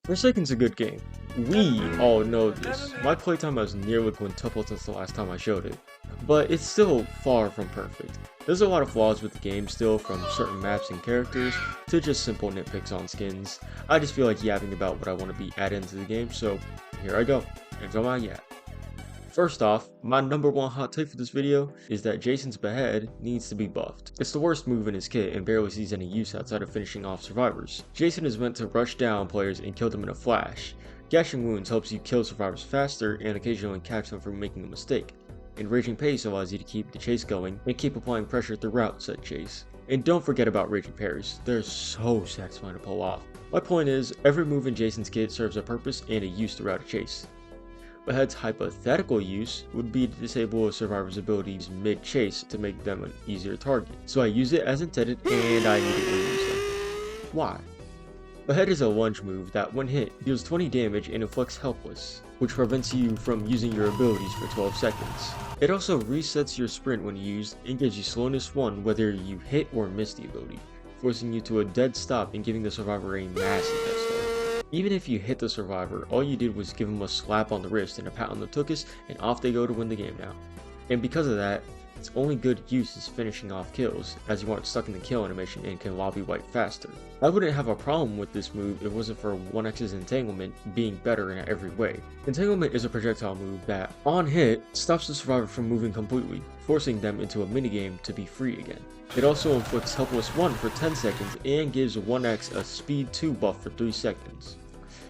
Forsaken's a good game. We all know this. My playtime has nearly quintupled since the last time I showed it. But it's still far from perfect. There's a lot of flaws with the game still, from certain maps and characters to just simple nitpicks on skins. I just feel like yapping about what I want to be added into the game, so here I go. Here's all my yap. First off, my number one hot take for this video is that Jason's behead needs to be buffed. It's the worst move in his kit and barely sees any use outside of finishing off survivors. Jason is meant to rush down players and kill them in a flash. Gashing wounds helps you kill survivors faster and occasionally catch them from making a mistake. And Raging Pace allows you to keep the chase going and keep applying pressure throughout said chase. And don't forget about Raging Parries, they're so satisfying to pull off. My point is, every move in Jason's kit serves a purpose and a use throughout a chase. Behead's hypothetical use would be to disable a survivor's abilities mid-chase to make them an easier target. So I use it as intended and I immediately use them. Why? Behead is a lunge move that, when hit, deals 20 damage and inflicts helpless, which prevents you from using your abilities for 12 seconds. It also resets your sprint when used and gives you slowness 1 whether you hit or miss the ability, forcing you to a dead stop and giving the survivor a massive head start. Even if you hit the survivor, all you did was give them a slap on the wrist and a pat on the tuchus, and off they go to win the game now. And because of that, its only good use is finishing off kills, as you aren't stuck in the kill animation and can lobby wipe faster. I wouldn't have a problem with this move if it wasn't for 1x's Entanglement being better in every way. Entanglement is a projectile move that, on hit, stops the survivor from moving completely, forcing them into a minigame to be free again. It also inflicts Helpless 1 for 10 seconds and gives 1x a Speed 2 buff for 3 seconds.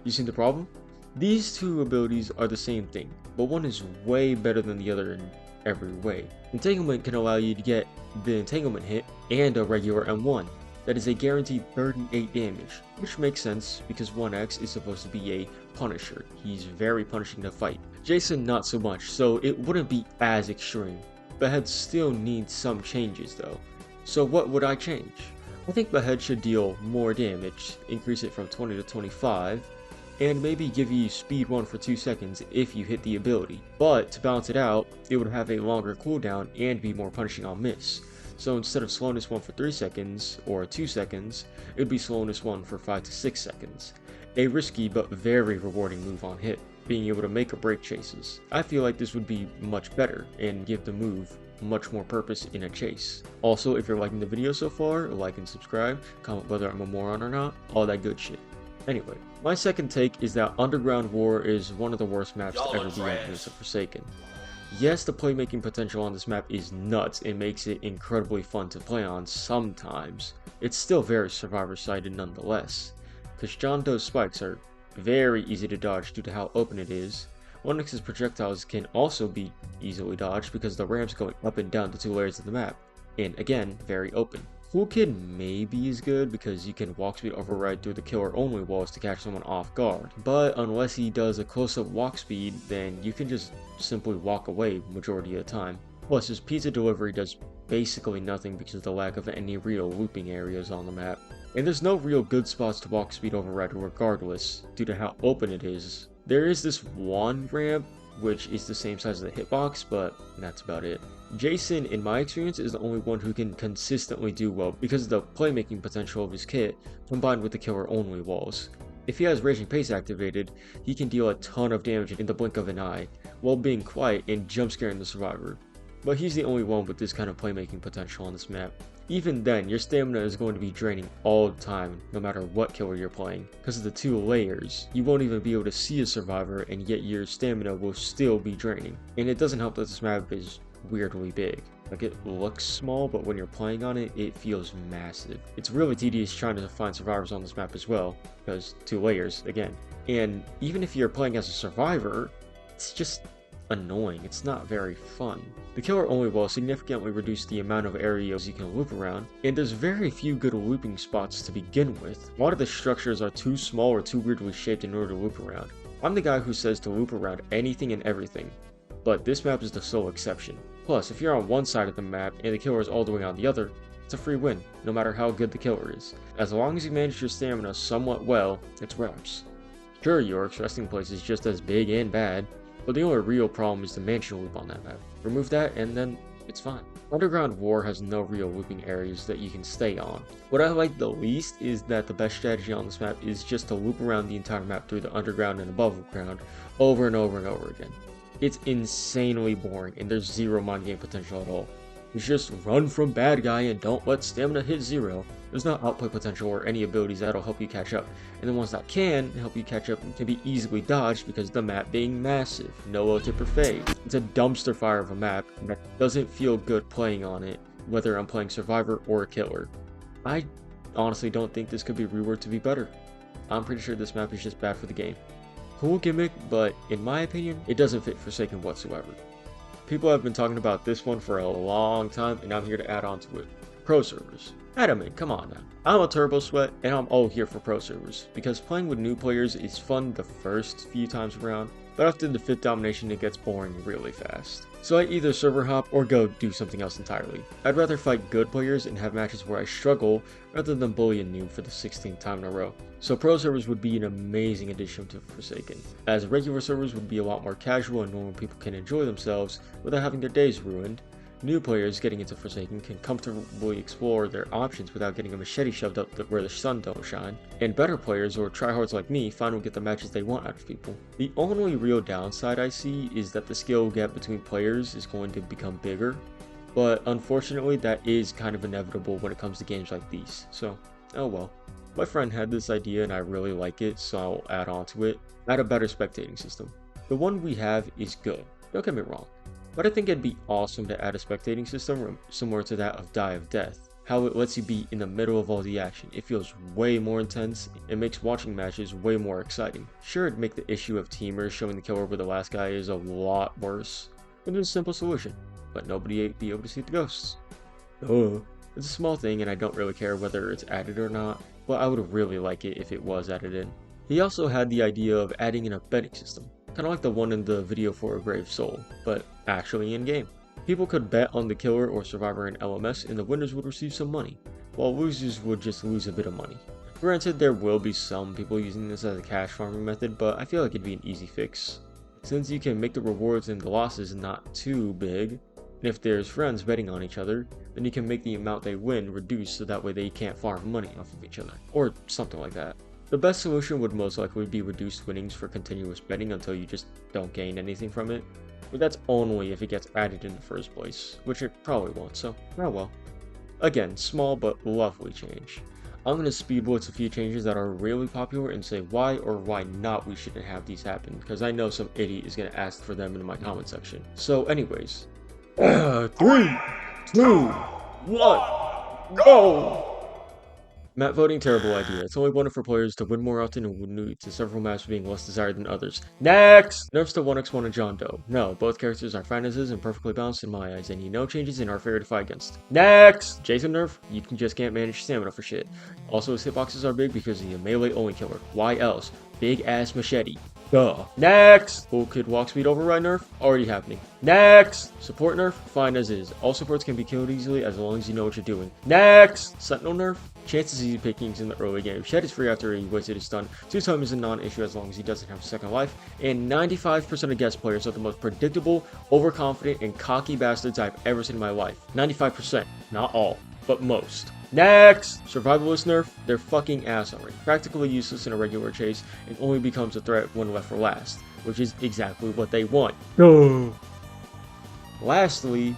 You see the problem? These two abilities are the same thing, but one is way better than the other in every way. Entanglement can allow you to get the Entanglement hit and a regular M1. That is a guaranteed 38 damage, which makes sense because 1x is supposed to be a punisher. He's very punishing to fight. Jason not so much, so it wouldn't be as extreme. Behead still needs some changes though. So what would I change? I think Behead should deal more damage, increase it from 20 to 25, and maybe give you speed 1 for 2 seconds if you hit the ability. But to balance it out, it would have a longer cooldown and be more punishing on miss. So instead of slowness 1 for 3 seconds, or 2 seconds, it would be slowness 1 for 5 to 6 seconds. A risky but very rewarding move on hit, being able to make or break chases. I feel like this would be much better and give the move much more purpose in a chase. Also, if you're liking the video so far, like and subscribe, comment whether I'm a moron or not, all that good shit. Anyway, my second take is that Underground War is one of the worst maps to ever be on Prince of Forsaken. Yes, the playmaking potential on this map is nuts and makes it incredibly fun to play on sometimes. It's still very survivor-sided nonetheless, because John Doe's spikes are very easy to dodge due to how open it is. 1x's projectiles can also be easily dodged because the ramps going up and down the 2 layers of the map, and again, very open. Cool Kid maybe is good because you can walk speed override through the killer only walls to catch someone off guard, but unless he does a close-up walk speed, then you can just simply walk away majority of the time. Plus, his pizza delivery does basically nothing because of the lack of any real looping areas on the map. And there's no real good spots to walk speed override regardless, due to how open it is. There is this one ramp, which is the same size as the hitbox, but that's about it. Jason, in my experience, is the only one who can consistently do well because of the playmaking potential of his kit, combined with the killer only walls. If he has Raging Pace activated, he can deal a ton of damage in the blink of an eye, while being quiet and jump scaring the survivor. But he's the only one with this kind of playmaking potential on this map. Even then, your stamina is going to be draining all the time, no matter what killer you're playing. Because of the 2 layers, you won't even be able to see a survivor, and yet your stamina will still be draining. And it doesn't help that this map is weirdly big. Like, it looks small, but when you're playing on it, it feels massive. It's really tedious trying to find survivors on this map as well, because 2 layers, again. And even if you're playing as a survivor, it's just annoying. It's not very fun. The killer only will significantly reduce the amount of areas you can loop around, and there's very few good looping spots to begin with. A lot of the structures are too small or too weirdly shaped in order to loop around. I'm the guy who says to loop around anything and everything, but this map is the sole exception. Plus, if you're on one side of the map and the killer is all the way on the other, it's a free win, no matter how good the killer is. As long as you manage your stamina somewhat well, it's wraps. Sure, York's resting place is just as big and bad, but the only real problem is the mansion loop on that map. Remove that and then it's fine. Underground War has no real looping areas that you can stay on. What I like the least is that the best strategy on this map is just to loop around the entire map through the underground and above ground over and over and over again. It's insanely boring and there's zero mind game potential at all. It's just run from bad guy and don't let stamina hit 0. There's no outplay potential or any abilities that'll help you catch up, and the ones that can help you catch up can be easily dodged because of the map being massive. No low tip or fade. It's a dumpster fire of a map that doesn't feel good playing on it, whether I'm playing Survivor or a Killer. I honestly don't think this could be reworked to be better. I'm pretty sure this map is just bad for the game. Cool gimmick, but in my opinion, it doesn't fit Forsaken whatsoever. People have been talking about this one for a long time, and I'm here to add on to it. Pro servers. Add them in, come on now. I'm a turbo sweat, and I'm all here for pro servers, because playing with new players is fun the first few times around, but after the 5th domination it gets boring really fast. So I either server hop or go do something else entirely. I'd rather fight good players and have matches where I struggle rather than bully a noob for the 16th time in a row. So pro servers would be an amazing addition to Forsaken, as regular servers would be a lot more casual and normal people can enjoy themselves without having their days ruined. New players getting into Forsaken can comfortably explore their options without getting a machete shoved up where the sun don't shine, and better players or tryhards like me finally get the matches they want out of people. The only real downside I see is that the skill gap between players is going to become bigger, but unfortunately that is kind of inevitable when it comes to games like these, so oh well. My friend had this idea and I really like it, so I'll add on to it. Add a better spectating system. The one we have is good, don't get me wrong. But I think it'd be awesome to add a spectating system similar to that of Die of Death. How it lets you be in the middle of all the action. It feels way more intense and makes watching matches way more exciting. Sure, it'd make the issue of teamers showing the killer where the last guy is a lot worse, but it's a simple solution. But nobody would be able to see the ghosts. It's a small thing and I don't really care whether it's added or not, but I would really like it if it was added in. He also had the idea of adding in a betting system. Kind of like the one in the video for A Brave Soul, but actually in-game. People could bet on the killer or survivor in LMS and the winners would receive some money, while losers would just lose a bit of money. Granted, there will be some people using this as a cash farming method, but I feel like it'd be an easy fix. Since you can make the rewards and the losses not too big, and if there's friends betting on each other, then you can make the amount they win reduce so that way they can't farm money off of each other, or something like that. The best solution would most likely be reduced winnings for continuous betting until you just don't gain anything from it, but that's only if it gets added in the first place, which it probably won't, so oh well. Again, small but lovely change. I'm going to speed blitz a few changes that are really popular and say why or why not we shouldn't have these happen, because I know some idiot is going to ask for them in my comment section. So anyways, 3, 2, 1, go! Map voting, terrible idea. It's only wanted for players to win more often and would lead to several maps being less desired than others. Next! Nerfs to 1x1 and John Doe. No, both characters are fine as is and perfectly balanced in my eyes, and you know changes and are fair to fight against. Next! Jason nerf? You just can't manage stamina for shit. Also, his hitboxes are big because he's a melee only killer. Why else? Big ass machete. Duh. Next! Full kid walk speed override nerf? Already happening. Next! Support nerf? Fine as is. All supports can be killed easily as long as you know what you're doing. Next! Sentinel nerf? Chances easy pickings in the early game. Shed is free after he wasted his stun. 2-time is a non-issue as long as he doesn't have a second life. And 95% of guest players are the most predictable, overconfident, and cocky bastards I've ever seen in my life. 95%. Not all, but most. Next! Survivalist nerf? They're fucking ass already. Practically useless in a regular chase and only becomes a threat when left for last, which is exactly what they want. Lastly,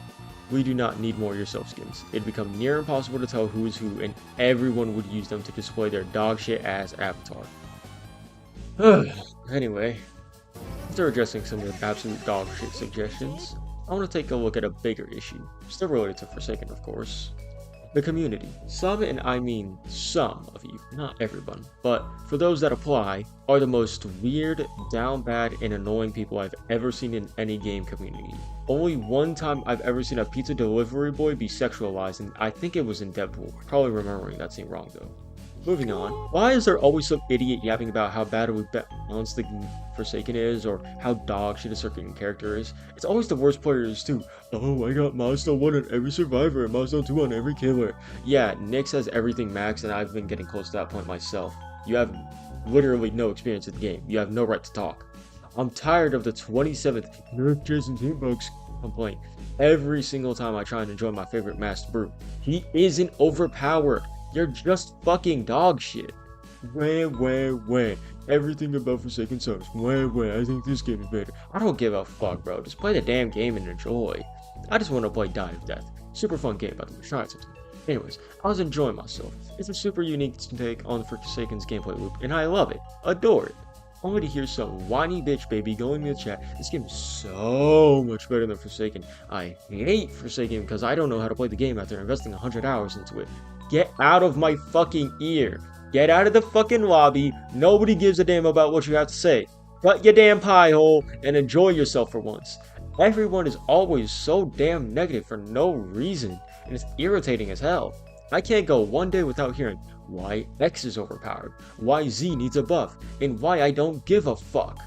we do not need more yourself skins. It'd become near impossible to tell who is who and everyone would use them to display their dog shit ass avatar. Anyway, after addressing some of the absolute dog shit suggestions, I want to take a look at a bigger issue, still related to Forsaken of course. The community. Some, and I mean some of you, not everyone, but for those that apply, are the most weird, down bad, and annoying people I've ever seen in any game community. Only one time I've ever seen a pizza delivery boy be sexualized, and I think it was in Deadpool. Probably remembering that scene wrong though. Moving on. Why is there always some idiot yapping about how badly balanced the Forsaken is, or how dog shit a certain character is? It's always the worst players too. Oh, I got milestone 1 on every survivor and milestone 2 on every killer. Yeah, Nyx has everything maxed and I've been getting close to that point myself. You have literally no experience in the game. You have no right to talk. I'm tired of the 27th nerf Jason hitbox complaint every single time I try and enjoy my favorite Master Brew. He isn't overpowered. You're just fucking dog shit. Wah. Everything about Forsaken sucks. Wah. I think this game is better. I don't give a fuck, bro. Just play the damn game and enjoy. I just want to play Die of Death. Super fun game, by the way. Try it sometime. Anyways, I was enjoying myself. It's a super unique take on the Forsaken's gameplay loop, and I love it. Adore it. Only to hear some whiny bitch baby going in the chat, this game is so much better than Forsaken. I hate Forsaken because I don't know how to play the game after investing 100 hours into it. Get out of my fucking ear. Get out of the fucking lobby. Nobody gives a damn about what you have to say. Shut your damn pie hole and enjoy yourself for once. Everyone is always so damn negative for no reason, and it's irritating as hell. I can't go one day without hearing why X is overpowered, why Z needs a buff, and why I don't give a fuck.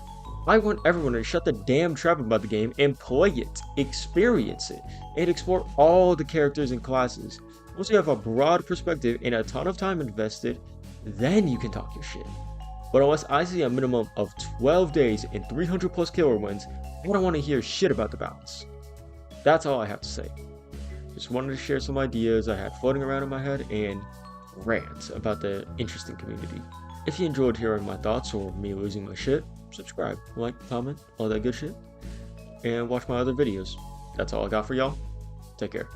I want everyone to shut the damn trap about the game and play it, experience it, and explore all the characters and classes. Once you have a broad perspective and a ton of time invested, then you can talk your shit. But unless I see a minimum of 12 days and 300 plus killer wins, I don't want to hear shit about the balance. That's all I have to say. Just wanted to share some ideas I had floating around in my head and rant about the interesting community. If you enjoyed hearing my thoughts or me losing my shit, subscribe, like, comment, all that good shit, and watch my other videos. That's all I got for y'all. Take care.